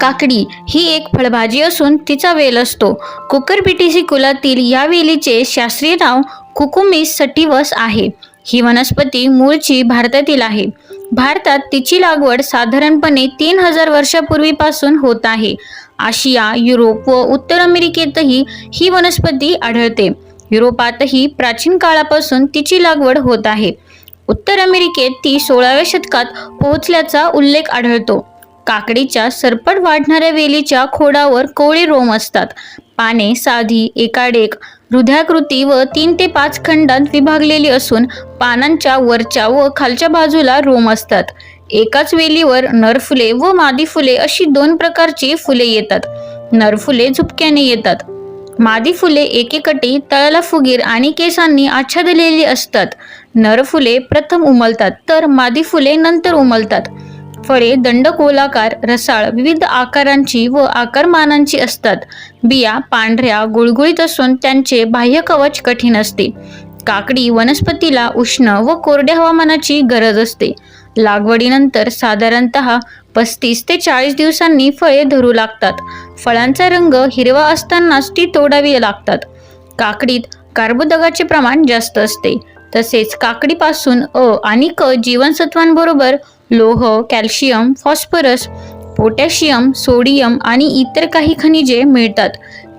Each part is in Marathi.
काकडी ही एक फळभाजी असून तिचा वेल असतो. कुकुरबिटेसी कुलातील या वेलीचे शास्त्रीय नाव कुकुमिस सटिवस आहे. ही वनस्पती मूळची भारतातील आहे. भारतात तिची लागवड साधारणपणे 3000 वर्षापूर्वीपासून होत आहे. आशिया, युरोप व उत्तर अमेरिकेतही ही वनस्पती आढळते. युरोपातही प्राचीन काळापासून तिची लागवड होत आहे. उत्तर अमेरिकेत ती 16व्या शतकात पोहोचल्याचा उल्लेख आढळतो. काकडीच्या सरपट वाढणाऱ्या वेलीच्या खोडावर कोवळे रोम असतात. पाने साधी, एकाडेक, हृदयाकृती व 3 ते 5 खंडात विभागलेली असून पानांच्या वरच्या व खालच्या बाजूला रोम असतात. एकाच वेलीवर नरफुले व मादी फुले अशी 2 प्रकारची फुले येतात. नरफुले झुपक्याने येतात. मादी फुले एकेकाठी तळाला फुगीर आणि केसांनी आच्छादलेली असतात. नरफुले प्रथम उमलतात तर मादी फुले नंतर उमलतात. फळे दंडगोलाकार, रसाळ, विविध आकारांची व आकारमानांची असतात. बिया पांढऱ्या गुळगुळीत असून त्यांचे बाह्य कवच कठीण असते. काकडी वनस्पतीला उष्ण व कोरड्या हवामानाची गरज असते. लागवडीनंतर साधारणतः 35 ते 40 दिवसांनी फळे धरू लागतात. फळांचा रंग हिरवा असतानाच ती तोडावी लागतात. काकडीत कार्बोदकाचे प्रमाण जास्त असते. तसेच काकडीपासून अ आणि क जीवनसत्वांबरोबर लोह, कॅल्शियम, फॉस्फरस, पोटॅशियम, सोडियम आणि इतर काही खनिजे मिळतात.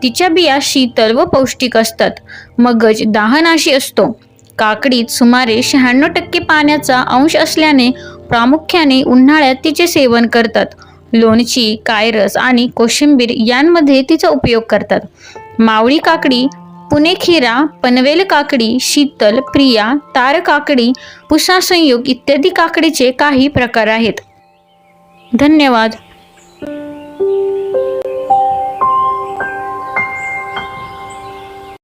तिच्या बिया शीतल व पौष्टिक असतात. मगज दाहनाशी असतो. काकडीत सुमारे 96% पाण्याचा अंश असल्याने प्रामुख्याने उन्हाळ्यात तिचे सेवन करतात. लोणची, कायरस आणि कोशिंबीर यांमध्ये तिचा उपयोग करतात. मावळी काकडी, पुणे खीरा, पनवेल काकडी, शीतल, प्रिया, तार काकडी, पुसा संयुग इत्यादी काकडीचे काही प्रकार आहेत. धन्यवाद.